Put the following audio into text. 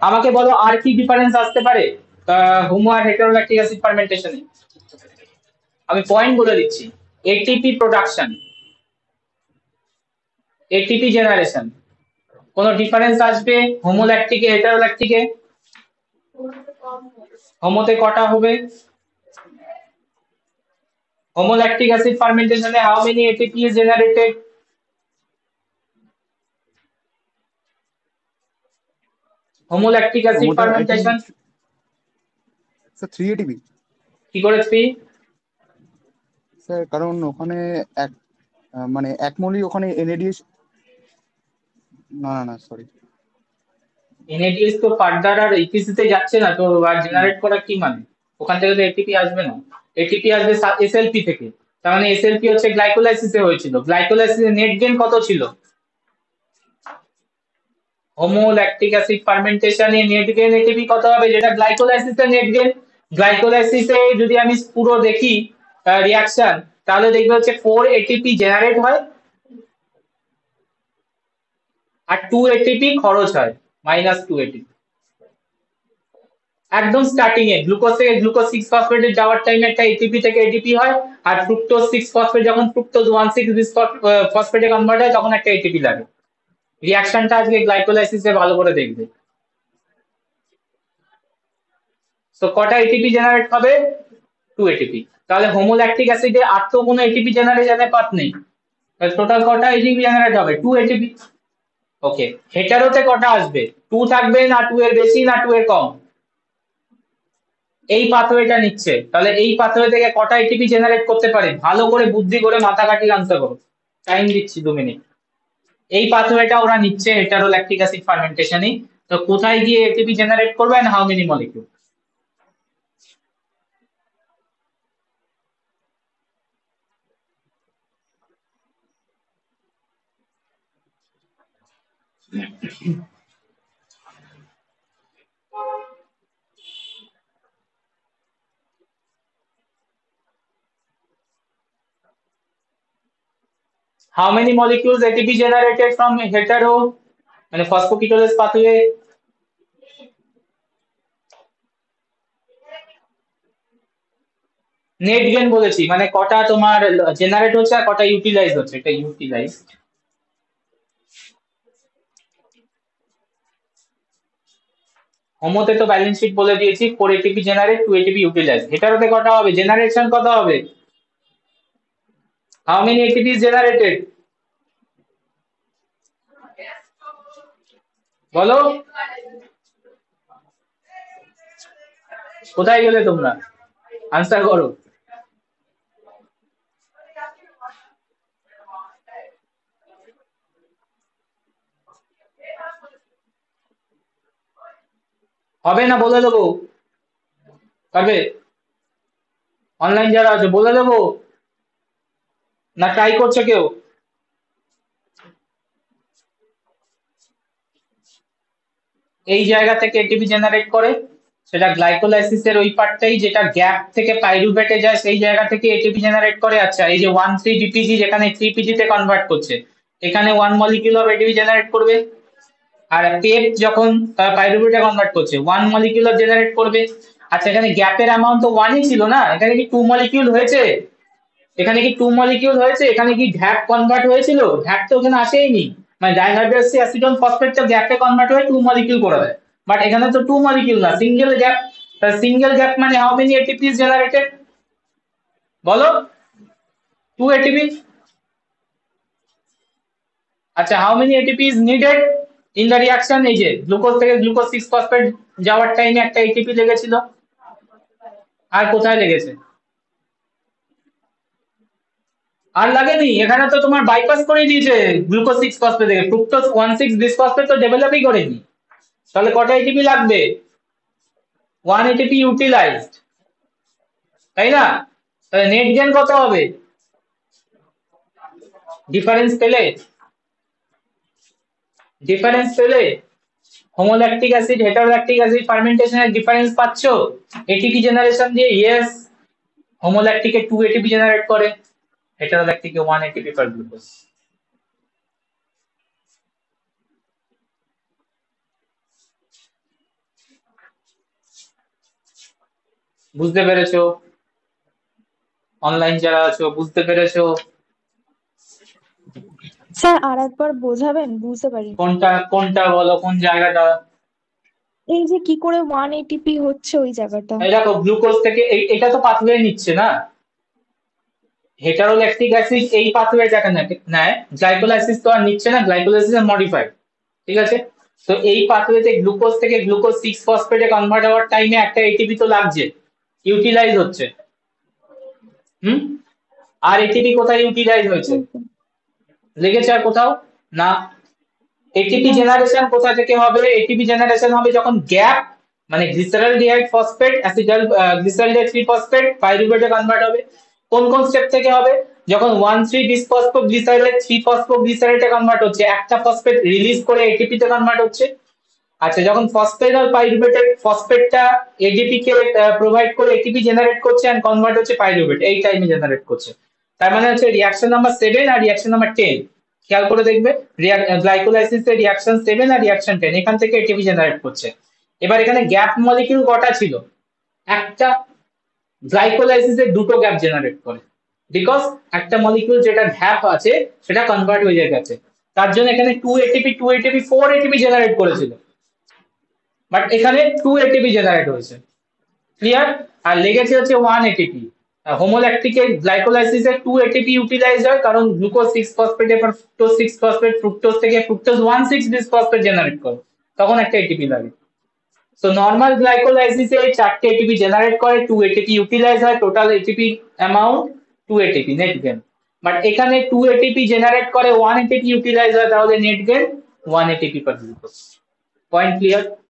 আমাকে বলো আর কি ডিফারেন্স আসতে পারে হোমো আর হেটারোল্যাকটিক অ্যাসিড ফার্মেন্টেশনে। আমি পয়েন্ট বলে দিচ্ছি। এটিপি প্রোডাকশন, এটিপি জেনারেশন, কোন ডিফারেন্স আসবে হোমোল্যাকটিকে হেটারোল্যাকটিকে? হোমোতে কটা হবে? হোমোল্যাকটিক অ্যাসিড ফার্মেন্টেশনে how many ATP is generated? Homolactic acid হোমোতে I think fermentation sir 3 ATP। কি করে 3? স্যার কারণ ওখানে এক মানে এক মলি ওখানে NADH, না না না সরি। এনএডিএস তো ফার্দার আর ইপিসি তে যাচ্ছে না তো, আর জেনারেট করা কি মানে? ওখান থেকে তো এটিপি আসবে না, এটিপি আসবে এসএলপি থেকে। তার মানে এসএলপি হচ্ছে গ্লাইকোলাইসিসে হয়েছিল, গ্লাইকোলাইসিসে নেট গেইন কত ছিল? হোমোল্যাকটিক অ্যাসিড ফার্মেন্টেশনে নেট গেইন এটিপি কত হবে, যেটা গ্লাইকোলাইসিসে নেট গেইন। গ্লাইকোলাইসিসে যদি আমি পুরো দেখি রিঅ্যাকশন, তাহলে দেখবে হচ্ছে 4 এটিপি জেনারেট হয় আর 2 এটিপি খরচ হয়, -2 এটিপি। একদম স্টার্টিং এ গ্লুকোজ থেকে গ্লুকোজ 6 ফসফেটে যাওয়ার টাইমে একটা এটিপি থেকে এটিপি হয়, আর ফ্রুক্টোজ 6 ফসফেট যখন ফ্রুক্টোজ 16 ফসফেটে কনভার্ট হয় তখন একটা এটিপি লাগে। রিঅ্যাকশনটা আজকে গ্লাইকোলাইসিসে ভালো করে দেখবে। তো কটা এটিপি জেনারেট হবে? 2 এটিপি। তাহলে হোমোল্যাকটিক অ্যাসিডে আর তো কোনো এটিপি জেনারেশনের পাথ নেই, টোটাল কটা এটিপি জেনারেট হবে? 2 এটিপি। ওকে, হেটারোতে কটা আসবে? 2 থাকবে না 2 এর বেশি না 2 এর কম? এই পাথওয়েটা নিচ্ছে, তাহলে এই পাথওয়ে থেকে কটা এটিপি জেনারেট করতে পারে? ভালো করে বুদ্ধি করে মাথা কাটিয়ে আনসার করো, টাইম দিচ্ছি 2 মিনিট। এই পাথওয়েটা ওরা নিচ্ছে হেটারোল্যাকটিক অ্যাসিড ফার্মেন্টেশনে। তো কোথায় গিয়ে এটিপি জেনারেট করবে and how many molecule? How many molecules ATP generated from hetero মানে phosphoketonase pathway? নেট গেইন বলেছি, মানে কটা তোমার জেনারেট হচ্ছে আর কটা ইউটিলাইজ হচ্ছে, এটা ইউটিলাইজ। হোমোতে তো ব্যালেন্স শিট বলে দিয়েছি, 4 এটিপি জেনারেট 2 এটিপি ইউটিলাইজ। হেটারোতে কটা হবে, জেনারেশন কত হবে? How many ATP is generated? বলো, কোথায় গেলে তোমরা, আনসার করো। হবে না বলে দেবো, পারবে? অনলাইন যারা আছে বলে দেবো না ট্রাই করছে কেউ? এই জায়গা থেকে এটিপি জেনারেট করে, সেটা গ্লাইকোলাইসিসের ওই পার্টটাই যেটা গ্যাপ থেকে পাইরুভেটে যায় সেই জায়গা থেকে এটিপি জেনারেট করে। আচ্ছা, এই যে 1,3-ডিপিজি যেখানে 3পিজি তে কনভার্ট করছে, এখানে 1 মলিকিউল অফ এটিপি জেনারেট করবে। আর পেপ যখন পাইরুভেটে কনভার্ট করছে 1 মলিকিউল অফ জেনারেট করবে। আচ্ছা, এখানে গ্যাপের অ্যামাউন্ট তো 1ই ছিল না, এখানে কি 2 মলিকিউল হয়েছে? এখানে কি 2 মলিকিউল হয়েছে? এখানে কি ঢ্যাপ কনভার্ট হয়েছিল? ঢ্যাপ তো এখানে আসেইনি, মানে ডাইহাইড্রোক্সি অ্যাসিডন ফসফেট তো গ্যাপে কনভার্ট হয়ে 2 মলিকিউল করে দেয়, বাট এখানে তো 2 মলিকিউল না, সিঙ্গেল গ্যাপ। সিঙ্গেল গ্যাপ মানে হাউ মেনি এটিপি জেনারেটেড বলো? 2 এটিপি। আচ্ছা, how many ATP is needed in the reaction? এই যে গ্লুকোজ থেকে গ্লুকোজ 6 ফসফেট যাওয়ার টাইমে একটা এটিপি লেগেছিল, আর কোথায় লেগেছে? আর লাগেনি, এখানে তো তোমার বাইপাস করে দিয়েছে গ্লুকোজ 6 ফসফেট থেকে, ফ্রুক্টোজ 16 বিসফসফেট তো ডেভেলপই করেনি। তাহলে কটা এটিপি লাগবে? 1 এটিপি ইউটিলাইজড, তাই না? তাহলে নেট গেইন কত হবে? ডিফারেন্স পেলে, ডিফারেন্স পেলে হোমোল্যাকটিক অ্যাসিড হেটারোল্যাকটিক অ্যাসিড ফার্মেন্টেশনের ডিফারেন্স পাচ্ছো এটিপি জেনারেশন দিয়ে? ইয়েস, হোমোল্যাকটিকে 2 এটিপি জেনারেট করে, হেটারোল্যাকটিকে 1 এটিপি পার গ্লুকোজ। বুঝতে পেরেছো? অনলাইন যারা আছো বুঝতে পেরেছো? স্যার আর একবার বোঝাবেন, বুঝতে পারি। কোনটা কোনটা বলো, কোন জায়গাটা? এই যে কি করে 180p হচ্ছে ওই জায়গাটা। এই দেখো গ্লুকোজ থেকে এটা তো পাথওয়ে নিচ্ছে না, হেটারোল্যাকটিক অ্যাসিড এই পাথওয়েটাকে নেয়, গ্লাইকোলাইসিস তো আর নিচ্ছে না, গ্লাইকোলাইসিস এর মডিফাইড, ঠিক আছে? তো এই পাথওয়েতে গ্লুকোজ থেকে গ্লুকোজ 6 ফসফেটে কনভার্ট হওয়ার টাইমে একটা এটিপি তো লাগছে, ইউটিলাইজ হচ্ছে। হুম, আর এটিপি কোথায় ইউটিলাইজ হয়েছে? হুম, হুম। লেগেছে আর কোথাও? না। এটিপি না স্যার। জেনারেশন কোথা থেকে হবে? এটিপি জেনারেশন হবে যখন গ্যাপ, মানে গ্লিসারলডিহাইড ফসফেট অ্যাসিটাল গ্লিসারলডিহাইড 3 ফসফেট পাইরুভেটে কনভার্ট হবে। কোন কোন স্টেপ থেকে হবে? যখন 1,3 বিসফসফোগ্লিসারাইড 3 ফসফোগ্লিসারাইডে কনভার্ট হচ্ছে, একটা ফসফেট রিলিজ করে এটিপি তে কনভার্ট হচ্ছে। আচ্ছা, যখন ফসফেট আর পাইরুভেটের ফসফেটটা এডিপি কে প্রোভাইড করে এটিপি জেনারেট করছে এন্ড কনভার্ট হচ্ছে পাইরুভেট, এই টাইমে জেনারেট করছে। তার মানে হচ্ছে রিঅ্যাকশন নাম্বার 7 আর রিঅ্যাকশন নাম্বার 10, খেয়াল করে দেখবে, গ্লাইকোলাইসিস এর রিঅ্যাকশন 7 আর রিঅ্যাকশন 10 এখান থেকে এটিপি জেনারেট করছে। এবার এখানে গ্যাপ মলিকিউল কটা ছিল? একটা। গ্লাইকোলাইসিস এর দুটো গ্যাপ জেনারেট করে, বিকজ একটা মলিকিউল যেটা গ্যাপ আছে সেটা কনভার্ট হয়ে গেছে, তার জন্য এখানে 2 এটিপি 2 এটিপি 4 এটিপি জেনারেট করেছিল, বাট এখানে 2 এটিপি জেনারেট হয়েছে। ক্লিয়ার? আর লেগেছে হচ্ছে 1 এটিপি। হোমোল্যাকটিকে গ্লাইকোলাইসিসে 2 এটিপি ইউটিলাইজ হয়, কারণ গ্লুকোজ 6 ফসফেট এর ফ্রুক্টোজ 6 ফসফেট, ফ্রুক্টোজ থেকে ফ্রুক্টোজ 1,6 বিসফসফেট জেনারেট করে, তখন একটা এটিপি লাগে। সো নর্মাল গ্লাইকোলাইসিসে 4 এটিপি জেনারেট করে, 2 এটিপি ইউটিলাইজ হয়, total ATP amount 2 ATP net gain. But এখানে 2 এটিপি জেনারেট করে, 1 এটিপি ইউটিলাইজ হয়, তাহলে নেট গেন 1 এটিপি পার গ্লুকোজ। Point clear?